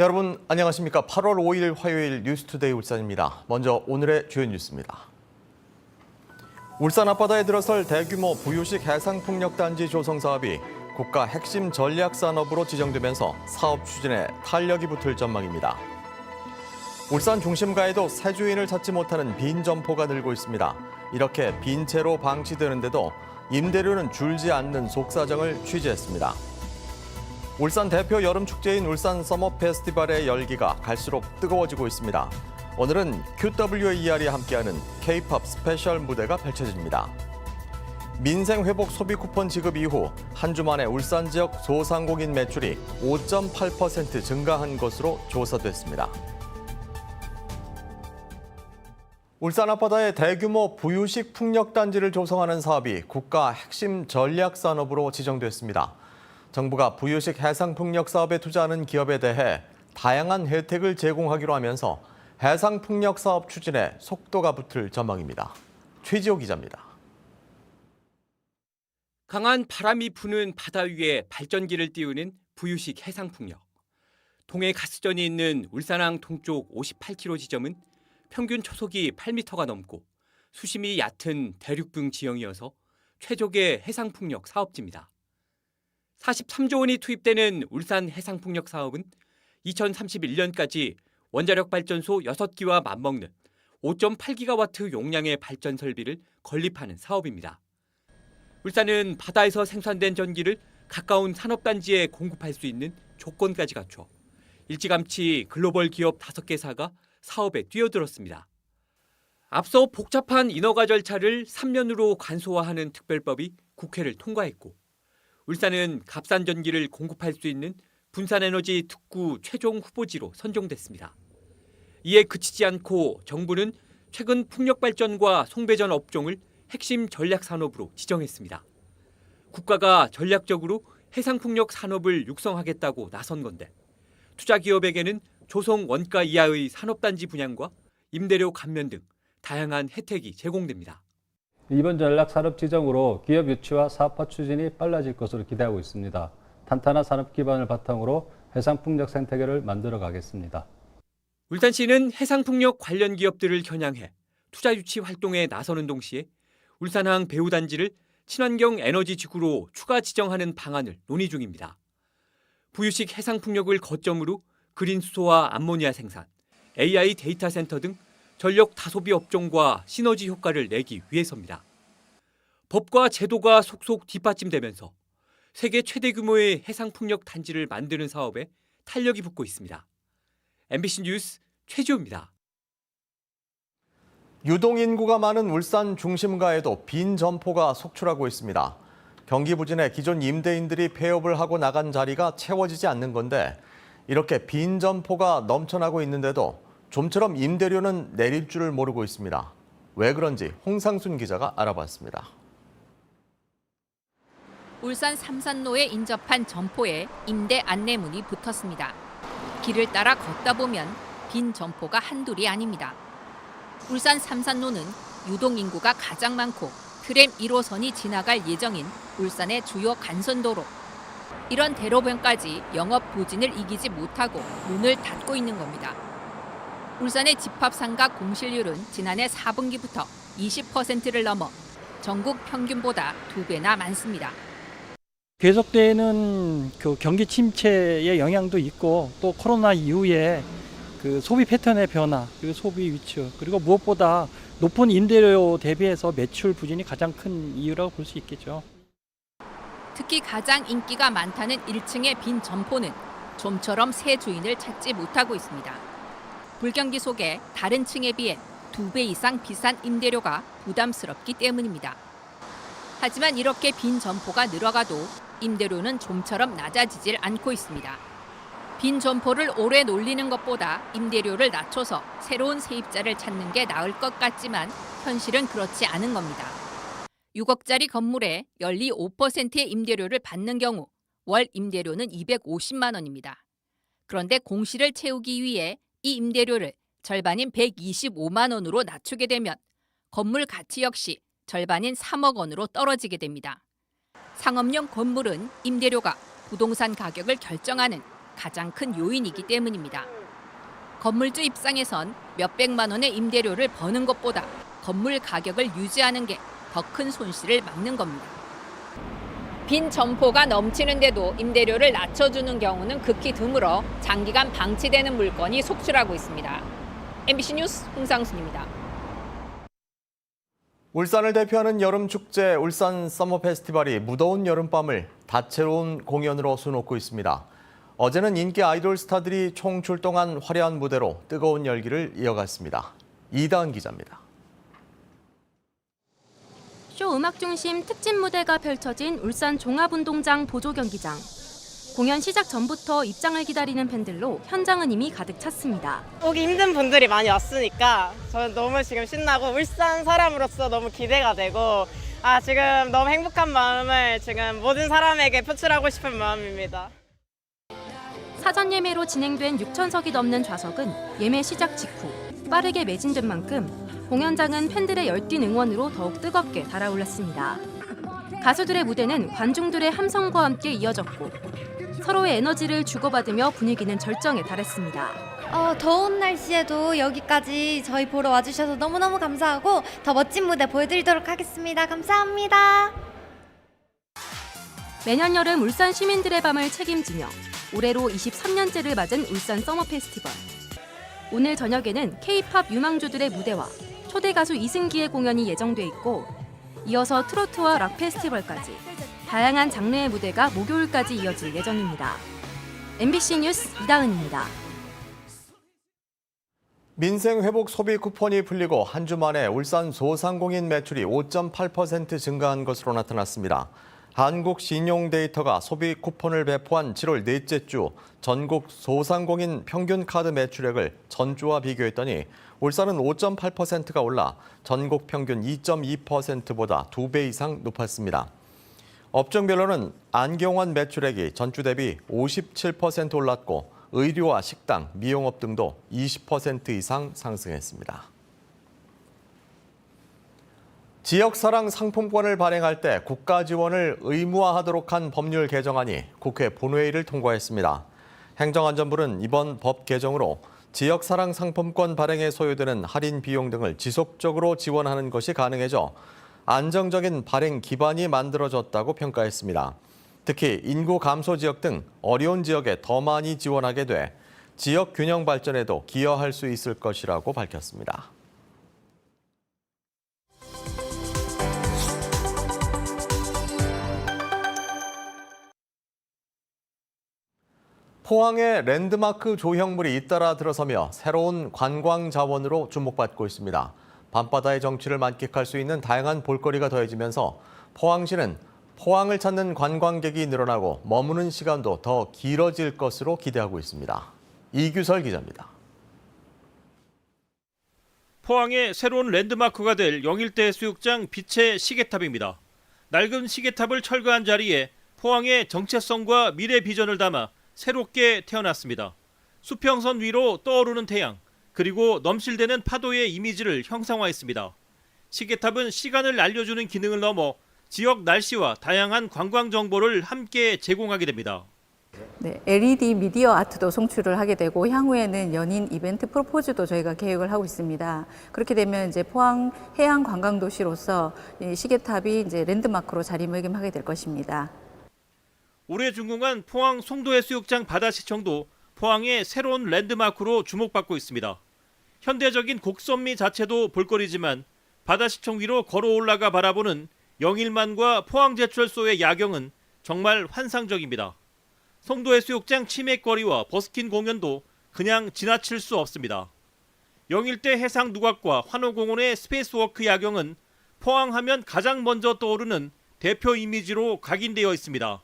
여러분 안녕하십니까? 8월 5일 화요일 뉴스투데이 울산입니다. 먼저 오늘의 주요 뉴스입니다. 울산 앞바다에 들어설 대규모 부유식 해상풍력단지 조성 사업이 국가 핵심 전략산업으로 지정되면서 사업 추진에 탄력이 붙을 전망입니다. 울산 중심가에도 새 주인을 찾지 못하는 빈 점포가 늘고 있습니다. 이렇게 빈 채로 방치되는데도 임대료는 줄지 않는 속사정을 취재했습니다. 울산 대표 여름축제인 울산 서머 페스티벌의 열기가 갈수록 뜨거워지고 있습니다. 오늘은 QWER이 함께하는 K-POP 스페셜 무대가 펼쳐집니다. 민생회복 소비 쿠폰 지급 이후 한 주 만에 울산 지역 소상공인 매출이 5.8% 증가한 것으로 조사됐습니다. 울산 앞바다에 대규모 부유식 풍력단지를 조성하는 사업이 국가 핵심 전략산업으로 지정됐습니다. 정부가 부유식 해상풍력 사업에 투자하는 기업에 대해 다양한 혜택을 제공하기로 하면서 해상풍력 사업 추진에 속도가 붙을 전망입니다. 최지호 기자입니다. 강한 바람이 부는 바다 위에 발전기를 띄우는 부유식 해상풍력. 동해 가스전이 있는 울산항 동쪽 58km 지점은 평균 초속이 8m가 넘고 수심이 얕은 대륙붕 지형이어서 최적의 해상풍력 사업지입니다. 43조 원이 투입되는 울산 해상풍력 사업은 2031년까지 원자력 발전소 6기와 맞먹는 5.8기가와트 용량의 발전 설비를 건립하는 사업입니다. 울산은 바다에서 생산된 전기를 가까운 산업단지에 공급할 수 있는 조건까지 갖춰 일찌감치 글로벌 기업 5개사가 사업에 뛰어들었습니다. 앞서 복잡한 인허가 절차를 3년으로 간소화하는 특별법이 국회를 통과했고 울산은 값싼 전기를 공급할 수 있는 분산에너지 특구 최종 후보지로 선정됐습니다. 이에 그치지 않고 정부는 최근 풍력발전과 송배전 업종을 핵심 전략 산업으로 지정했습니다. 국가가 전략적으로 해상풍력 산업을 육성하겠다고 나선 건데 투자기업에게는 조성 원가 이하의 산업단지 분양과 임대료 감면 등 다양한 혜택이 제공됩니다. 이번 전략 산업 지정으로 기업 유치와 사업화 추진이 빨라질 것으로 기대하고 있습니다. 탄탄한 산업 기반을 바탕으로 해상풍력 생태계를 만들어 가겠습니다. 울산시는 해상풍력 관련 기업들을 겨냥해 투자 유치 활동에 나서는 동시에 울산항 배후단지를 친환경 에너지 지구로 추가 지정하는 방안을 논의 중입니다. 부유식 해상풍력을 거점으로 그린 수소와 암모니아 생산, AI 데이터 센터 등 전력 다소비 업종과 시너지 효과를 내기 위해서입니다. 법과 제도가 속속 뒷받침되면서 세계 최대 규모의 해상풍력 단지를 만드는 사업에 탄력이 붙고 있습니다. MBC 뉴스 최지호입니다. 유동인구가 많은 울산 중심가에도 빈 점포가 속출하고 있습니다. 경기 부진에 기존 임대인들이 폐업을 하고 나간 자리가 채워지지 않는 건데 이렇게 빈 점포가 넘쳐나고 있는데도 좀처럼 임대료는 내릴 줄을 모르고 있습니다. 왜 그런지 홍상순 기자가 알아봤습니다. 울산 삼산로에 인접한 점포에 임대 안내문이 붙었습니다. 길을 따라 걷다 보면 빈 점포가 한둘이 아닙니다. 울산 삼산로는 유동인구가 가장 많고 트램 1호선이 지나갈 예정인 울산의 주요 간선도로. 이런 대로변까지 영업 부진을 이기지 못하고 문을 닫고 있는 겁니다. 울산의 집합상가 공실률은 지난해 4분기부터 20%를 넘어 전국 평균보다 2배나 많습니다. 계속되는 경기 침체의 영향도 있고 또 코로나 이후에 소비 패턴의 변화, 그리고 소비 위축, 그리고 무엇보다 높은 임대료 대비해서 매출 부진이 가장 큰 이유라고 볼 수 있겠죠. 특히 가장 인기가 많다는 1층의 빈 점포는 좀처럼 새 주인을 찾지 못하고 있습니다. 불경기 속에 다른 층에 비해 2배 이상 비싼 임대료가 부담스럽기 때문입니다. 하지만 이렇게 빈 점포가 늘어가도 임대료는 좀처럼 낮아지질 않고 있습니다. 빈 점포를 오래 놀리는 것보다 임대료를 낮춰서 새로운 세입자를 찾는 게 나을 것 같지만 현실은 그렇지 않은 겁니다. 6억짜리 건물에 연리 5%의 임대료를 받는 경우 월 임대료는 250만 원입니다. 그런데 공실을 채우기 위해 이 임대료를 절반인 125만 원으로 낮추게 되면 건물 가치 역시 절반인 3억 원으로 떨어지게 됩니다. 상업용 건물은 임대료가 부동산 가격을 결정하는 가장 큰 요인이기 때문입니다. 건물주 입장에선 몇백만 원의 임대료를 버는 것보다 건물 가격을 유지하는 게 더 큰 손실을 막는 겁니다. 빈 점포가 넘치는데도 임대료를 낮춰주는 경우는 극히 드물어 장기간 방치되는 물건이 속출하고 있습니다. MBC 뉴스 홍상순입니다. 울산을 대표하는 여름축제 울산 서머 페스티벌이 무더운 여름밤을 다채로운 공연으로 수놓고 있습니다. 어제는 인기 아이돌 스타들이 총출동한 화려한 무대로 뜨거운 열기를 이어갔습니다. 이다은 기자입니다. 쇼 음악 중심 특집 무대가 펼쳐진 울산 종합운동장 보조경기장. 공연 시작 전부터 입장을 기다리는 팬들로 현장은 이미 가득 찼습니다. 오기 힘든 분들이 많이 왔으니까 저는 너무 지금 신나고 울산 사람으로서 너무 기대가 되고 지금 너무 행복한 마음을 지금 모든 사람에게 표출하고 싶은 마음입니다. 사전 예매로 진행된 6,000석이 넘는 좌석은 예매 시작 직후 빠르게 매진된 만큼 공연장은 팬들의 열띤 응원으로 더욱 뜨겁게 달아올랐습니다. 가수들의 무대는 관중들의 함성과 함께 이어졌고 서로의 에너지를 주고받으며 분위기는 절정에 달했습니다. 더운 날씨에도 여기까지 저희 보러 와주셔서 너무너무 감사하고 더 멋진 무대 보여드리도록 하겠습니다. 감사합니다. 매년 여름 울산 시민들의 밤을 책임지며 올해로 23년째를 맞은 울산 서머 페스티벌. 오늘 저녁에는 K-팝 유망주들의 무대와 초대 가수 이승기의 공연이 예정돼 있고 이어서 트로트와 락 페스티벌까지 다양한 장르의 무대가 목요일까지 이어질 예정입니다. MBC 뉴스 이다은입니다. 민생회복 소비 쿠폰이 풀리고 한 주 만에 울산 소상공인 매출이 5.8% 증가한 것으로 나타났습니다. 한국신용데이터가 소비 쿠폰을 배포한 7월 넷째 주 전국 소상공인 평균 카드 매출액을 전주와 비교했더니 울산은 5.8%가 올라 전국 평균 2.2%보다 2배 이상 높았습니다. 업종별로는 안경원 매출액이 전주 대비 57% 올랐고 의류와 식당, 미용업 등도 20% 이상 상승했습니다. 지역사랑 상품권을 발행할 때 국가 지원을 의무화하도록 한 법률 개정안이 국회 본회의를 통과했습니다. 행정안전부는 이번 법 개정으로 지역사랑 상품권 발행에 소요되는 할인 비용 등을 지속적으로 지원하는 것이 가능해져 안정적인 발행 기반이 만들어졌다고 평가했습니다. 특히 인구 감소 지역 등 어려운 지역에 더 많이 지원하게 돼 지역 균형 발전에도 기여할 수 있을 것이라고 밝혔습니다. 포항의 랜드마크 조형물이 잇따라 들어서며 새로운 관광 자원으로 주목받고 있습니다. 밤바다의 정취를 만끽할 수 있는 다양한 볼거리가 더해지면서 포항시는 포항을 찾는 관광객이 늘어나고 머무는 시간도 더 길어질 것으로 기대하고 있습니다. 이규설 기자입니다. 포항의 새로운 랜드마크가 될 영일대 해수욕장 빛의 시계탑입니다. 낡은 시계탑을 철거한 자리에 포항의 정체성과 미래 비전을 담아 새롭게 태어났습니다. 수평선 위로 떠오르는 태양, 그리고 넘실대는 파도의 이미지를 형상화했습니다. 시계탑은 시간을 알려주는 기능을 넘어 지역 날씨와 다양한 관광 정보를 함께 제공하게 됩니다. 네, LED 미디어 아트도 송출을 하게 되고 향후에는 연인 이벤트 프로포즈도 저희가 계획을 하고 있습니다. 그렇게 되면 이제 포항 해양 관광 도시로서 이 시계탑이 이제 랜드마크로 자리매김하게 될 것입니다. 올해 준공한 포항 송도해수욕장 바다시청도 포항의 새로운 랜드마크로 주목받고 있습니다. 현대적인 곡선미 자체도 볼거리지만 바다시청 위로 걸어 올라가 바라보는 영일만과 포항제철소의 야경은 정말 환상적입니다. 송도해수욕장 치맥거리와 버스킹 공연도 그냥 지나칠 수 없습니다. 영일대 해상 누각과 환호공원의 스페이스워크 야경은 포항하면 가장 먼저 떠오르는 대표 이미지로 각인되어 있습니다.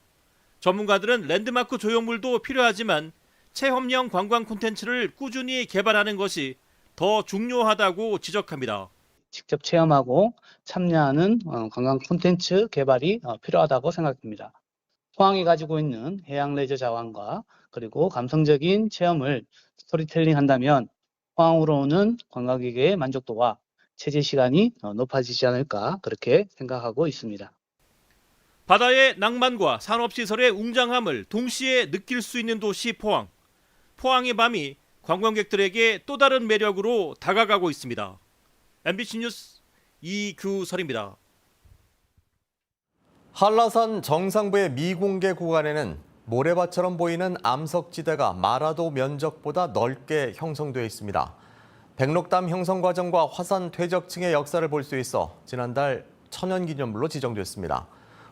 전문가들은 랜드마크 조형물도 필요하지만 체험형 관광 콘텐츠를 꾸준히 개발하는 것이 더 중요하다고 지적합니다. 직접 체험하고 참여하는 관광 콘텐츠 개발이 필요하다고 생각합니다. 포항이 가지고 있는 해양 레저 자원과 그리고 감성적인 체험을 스토리텔링 한다면 포항으로 오는 관광객의 만족도와 체제 시간이 높아지지 않을까 그렇게 생각하고 있습니다. 바다의 낭만과 산업시설의 웅장함을 동시에 느낄 수 있는 도시 포항. 포항의 밤이 관광객들에게 또 다른 매력으로 다가가고 있습니다. MBC 뉴스 이규설입니다. 한라산 정상부의 미공개 구간에는 모래밭처럼 보이는 암석지대가 마라도 면적보다 넓게 형성되어 있습니다. 백록담 형성 과정과 화산 퇴적층의 역사를 볼 수 있어 지난달 천연기념물로 지정됐습니다.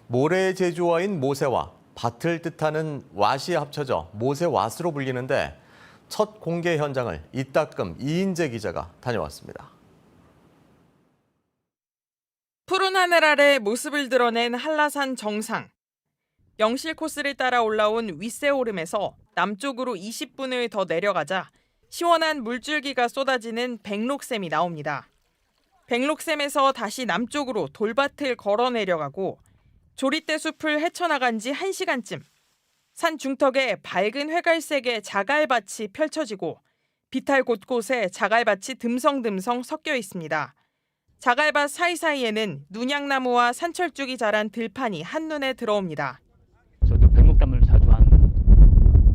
모래의 제조어인 모세와 밭을 뜻하는 왓이 합쳐져 모세왓으로 불리는데 첫 공개 현장을 이따금 이인재 기자가 다녀왔습니다. 푸른 하늘 아래 모습을 드러낸 한라산 정상. 영실 코스를 따라 올라온 윗세오름에서 남쪽으로 20분을 더 내려가자 시원한 물줄기가 쏟아지는 백록샘이 나옵니다. 백록샘에서 다시 남쪽으로 돌밭을 걸어 내려가고 조리대 숲을 헤쳐나간 지 1시간쯤. 산 중턱에 밝은 회갈색의 자갈밭이 펼쳐지고 비탈 곳곳에 자갈밭이 듬성듬성 섞여 있습니다. 자갈밭 사이사이에는 눈양나무와 산철쭉이 자란 들판이 한눈에 들어옵니다. 저도 백록담을 자주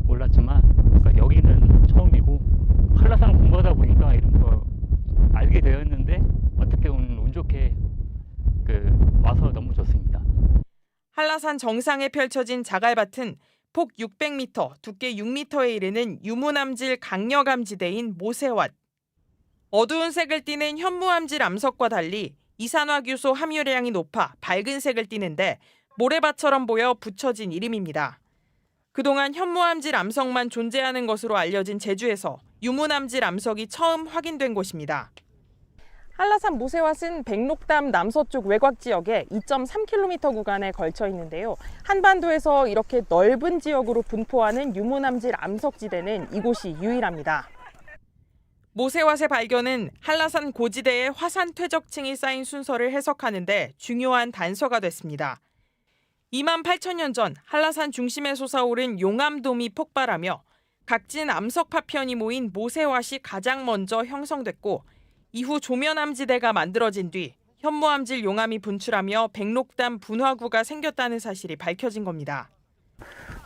올랐지만 그러니까 여기는 처음이고 한라산 공부하다 보니까 이런 거 알게 되었는데 어떻게 보면 운 좋게 와서 너무 좋습니다. 한라산 정상에 펼쳐진 자갈밭은 폭 600m, 두께 6m에 이르는 유무암질 강력암지대인 모세왓. 어두운 색을 띠는 현무암질 암석과 달리 이산화규소 함유량이 높아 밝은 색을 띠는데 모래밭처럼 보여 붙여진 이름입니다. 그동안 현무암질 암석만 존재하는 것으로 알려진 제주에서 유무암질 암석이 처음 확인된 곳입니다. 한라산 모세왓은 백록담 남서쪽 외곽 지역에 2.3km 구간에 걸쳐 있는데요. 한반도에서 이렇게 넓은 지역으로 분포하는 유무암질 암석지대는 이곳이 유일합니다. 모세왓의 발견은 한라산 고지대의 화산 퇴적층이 쌓인 순서를 해석하는 데 중요한 단서가 됐습니다. 2만 8천년 전 한라산 중심에 솟아오른 용암돔이 폭발하며 각진 암석 파편이 모인 모세왓이 가장 먼저 형성됐고 이후 조면암지대가 만들어진 뒤 현무암질 용암이 분출하며 백록담 분화구가 생겼다는 사실이 밝혀진 겁니다.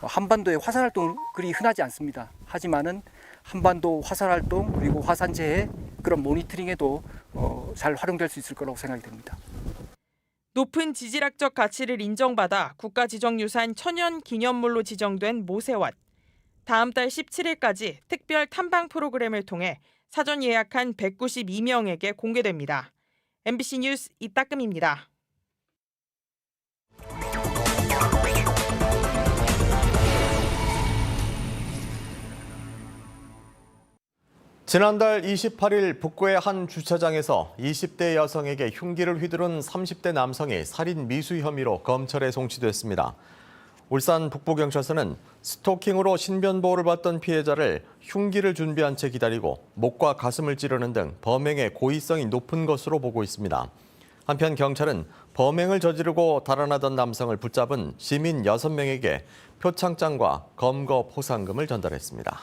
한반도에 화산 활동이 그리 흔하지 않습니다. 하지만은 한반도 화산 활동 그리고 화산재해 그런 모니터링에도 잘 활용될 수 있을 거라고 생각이 됩니다. 높은 지질학적 가치를 인정받아 국가지정유산 천연기념물로 지정된 모세왓. 다음 달 17일까지 특별 탐방 프로그램을 통해 사전 예약한 192명에게 공개됩니다. MBC 뉴스 이따금입니다. 지난달 28일 북구의 한 주차장에서 20대 여성에게 흉기를 휘두른 30대 남성이 살인 미수 혐의로 검찰에 송치됐습니다. 울산 북부경찰서는 스토킹으로 신변보호를 받던 피해자를 흉기를 준비한 채 기다리고 목과 가슴을 찌르는 등 범행의 고의성이 높은 것으로 보고 있습니다. 한편 경찰은 범행을 저지르고 달아나던 남성을 붙잡은 시민 6명에게 표창장과 검거 포상금을 전달했습니다.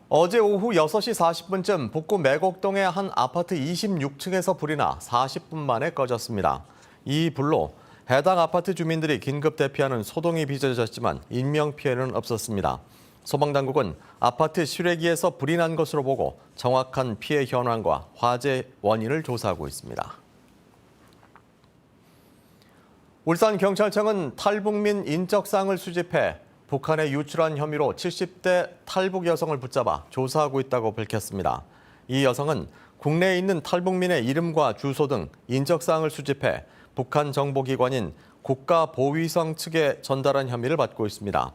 어제 오후 6시 40분쯤 북구 매곡동의 한 아파트 26층에서 불이 나 40분 만에 꺼졌습니다. 이 불로 해당 아파트 주민들이 긴급 대피하는 소동이 빚어졌지만 인명피해는 없었습니다. 소방당국은 아파트 실외기에서 불이 난 것으로 보고 정확한 피해 현황과 화재 원인을 조사하고 있습니다. 울산경찰청은 탈북민 인적사항을 수집해 북한에 유출한 혐의로 70대 탈북 여성을 붙잡아 조사하고 있다고 밝혔습니다. 이 여성은 국내에 있는 탈북민의 이름과 주소 등 인적사항을 수집해 북한 정보기관인 국가보위성 측에 전달한 혐의를 받고 있습니다.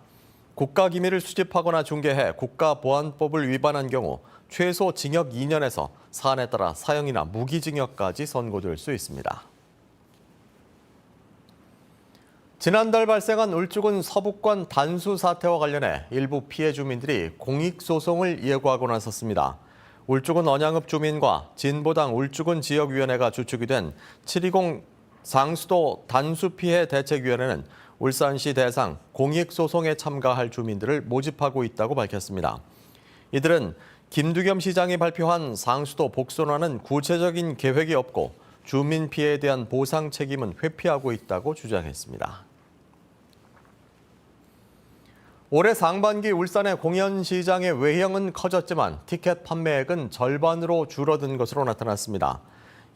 국가기밀을 수집하거나 중개해 국가보안법을 위반한 경우 최소 징역 2년에서 사안에 따라 사형이나 무기징역까지 선고될 수 있습니다. 지난달 발생한 울주군 서북권 단수 사태와 관련해 일부 피해 주민들이 공익소송을 예고하고 나섰습니다. 울주군 언양읍 주민과 진보당 울주군 지역위원회가 주축이 된 720 상수도 단수피해 대책위원회는 울산시 대상 공익소송에 참가할 주민들을 모집하고 있다고 밝혔습니다. 이들은 김두겸 시장이 발표한 상수도 복선화는 구체적인 계획이 없고 주민 피해에 대한 보상 책임은 회피하고 있다고 주장했습니다. 올해 상반기 울산의 공연시장의 외형은 커졌지만 티켓 판매액은 절반으로 줄어든 것으로 나타났습니다.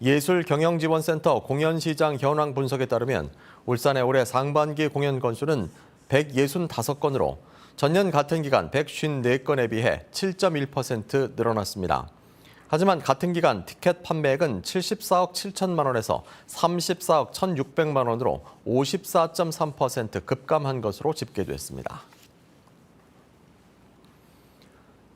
예술경영지원센터 공연시장 현황 분석에 따르면 울산의 올해 상반기 공연 건수는 165건으로 전년 같은 기간 154건에 비해 7.1% 늘어났습니다. 하지만 같은 기간 티켓 판매액은 74억 7천만 원에서 34억 1,600만 원으로 54.3% 급감한 것으로 집계됐습니다.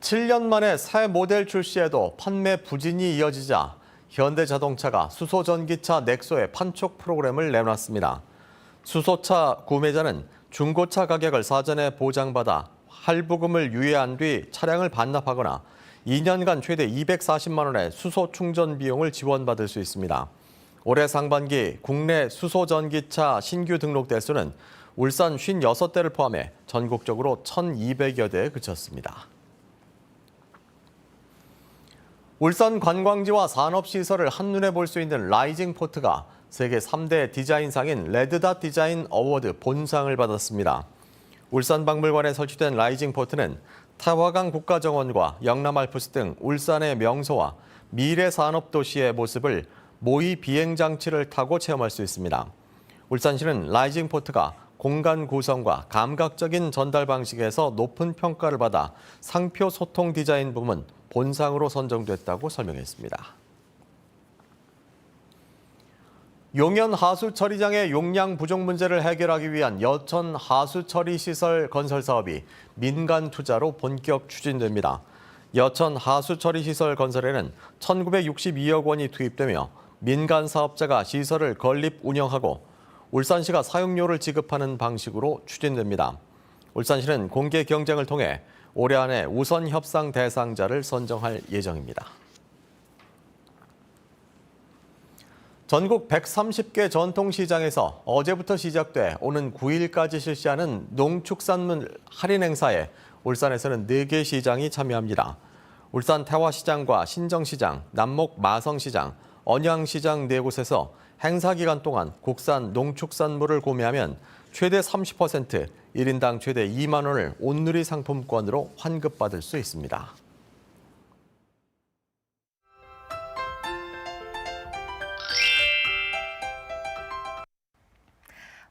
7년 만에 새 모델 출시에도 판매 부진이 이어지자 현대자동차가 수소전기차 넥소의 판촉 프로그램을 내놨습니다. 수소차 구매자는 중고차 가격을 사전에 보장받아 할부금을 유예한 뒤 차량을 반납하거나 2년간 최대 240만 원의 수소 충전 비용을 지원받을 수 있습니다. 올해 상반기 국내 수소전기차 신규 등록 대수는 울산 56대를 포함해 전국적으로 1,200여 대에 그쳤습니다. 울산 관광지와 산업시설을 한눈에 볼 수 있는 라이징 포트가 세계 3대 디자인상인 레드닷 디자인 어워드 본상을 받았습니다. 울산박물관에 설치된 라이징 포트는 태화강 국가정원과 영남알프스 등 울산의 명소와 미래 산업도시의 모습을 모의 비행장치를 타고 체험할 수 있습니다. 울산시는 라이징 포트가 공간 구성과 감각적인 전달 방식에서 높은 평가를 받아 상표 소통 디자인 부문 본상으로 선정됐다고 설명했습니다. 용현 하수처리장의 용량 부족 문제를 해결하기 위한 여천 하수처리시설 건설 사업이 민간 투자로 본격 추진됩니다. 여천 하수처리시설 건설에는 1,962억 원이 투입되며 민간 사업자가 시설을 건립 운영하고 울산시가 사용료를 지급하는 방식으로 추진됩니다. 울산시는 공개 경쟁을 통해 올해 안에 우선 협상 대상자를 선정할 예정입니다. 전국 130개 전통시장에서 어제부터 시작돼 오는 9일까지 실시하는 농축산물 할인 행사에 울산에서는 4개 시장이 참여합니다. 울산 태화시장과 신정시장, 남목 마성시장, 언양시장 4곳에서 행사 기간 동안 국산 농축산물을 구매하면 최대 30%, 1인당 최대 2만 원을 온누리 상품권으로 환급받을 수 있습니다.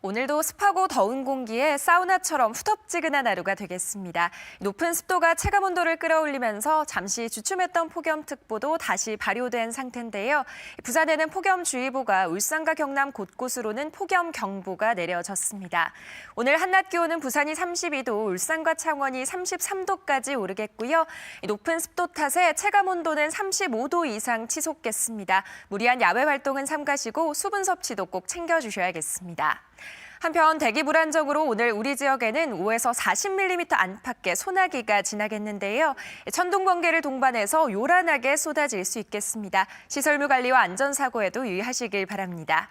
오늘도 습하고 더운 공기에 사우나처럼 후덥지근한 하루가 되겠습니다. 높은 습도가 체감 온도를 끌어올리면서 잠시 주춤했던 폭염특보도 다시 발효된 상태인데요. 부산에는 폭염주의보가, 울산과 경남 곳곳으로는 폭염경보가 내려졌습니다. 오늘 한낮 기온은 부산이 32도, 울산과 창원이 33도까지 오르겠고요. 높은 습도 탓에 체감 온도는 35도 이상 치솟겠습니다. 무리한 야외 활동은 삼가시고 수분 섭취도 꼭 챙겨주셔야겠습니다. 한편 대기 불안정으로 오늘 우리 지역에는 5에서 40mm 안팎의 소나기가 지나겠는데요. 천둥 번개를 동반해서 요란하게 쏟아질 수 있겠습니다. 시설물 관리와 안전사고에도 유의하시길 바랍니다.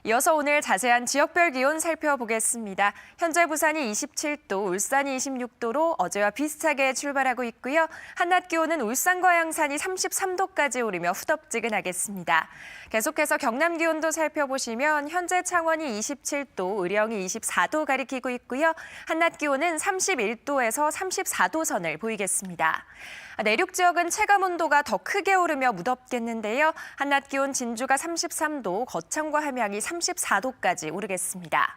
이어서 오늘 자세한 지역별 기온 살펴보겠습니다. 현재 부산이 27도, 울산이 26도로 어제와 비슷하게 출발하고 있고요. 한낮 기온은 울산과 양산이 33도까지 오르며 후덥지근하겠습니다. 계속해서 경남 기온도 살펴보시면 현재 창원이 27도, 의령이 24도 가리키고 있고요. 한낮 기온은 31도에서 34도 선을 보이겠습니다. 내륙 지역은 체감 온도가 더 크게 오르며 무덥겠는데요. 한낮 기온 진주가 33도, 거창과 함양이 34도까지 오르겠습니다.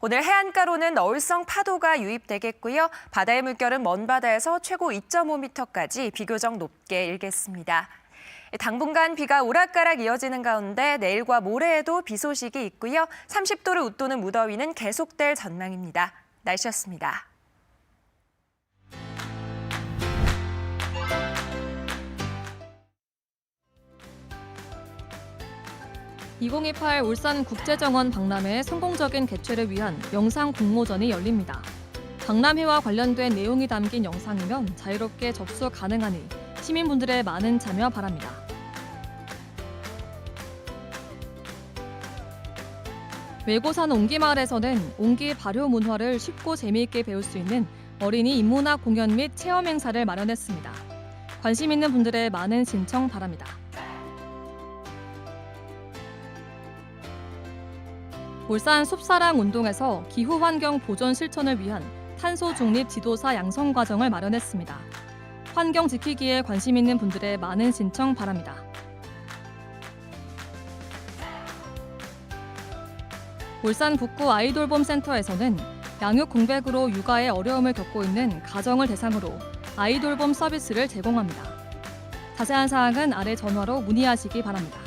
오늘 해안가로는 어울성 파도가 유입되겠고요. 바다의 물결은 먼 바다에서 최고 2.5m까지 비교적 높게 일겠습니다. 당분간 비가 오락가락 이어지는 가운데 내일과 모레에도 비 소식이 있고요. 30도를 웃도는 무더위는 계속될 전망입니다. 날씨였습니다. 2028 울산국제정원 박람회 성공적인 개최를 위한 영상 공모전이 열립니다. 박람회와 관련된 내용이 담긴 영상이면 자유롭게 접수 가능하니 시민분들의 많은 참여 바랍니다. 외고산 옹기마을에서는 옹기 발효 문화를 쉽고 재미있게 배울 수 있는 어린이 인문학 공연 및 체험 행사를 마련했습니다. 관심 있는 분들의 많은 신청 바랍니다. 울산 숲사랑 운동에서 기후환경 보존 실천을 위한 탄소 중립 지도사 양성 과정을 마련했습니다. 환경 지키기에 관심 있는 분들의 많은 신청 바랍니다. 울산 북구 아이돌봄 센터에서는 양육 공백으로 육아에 어려움을 겪고 있는 가정을 대상으로 아이돌봄 서비스를 제공합니다. 자세한 사항은 아래 전화로 문의하시기 바랍니다.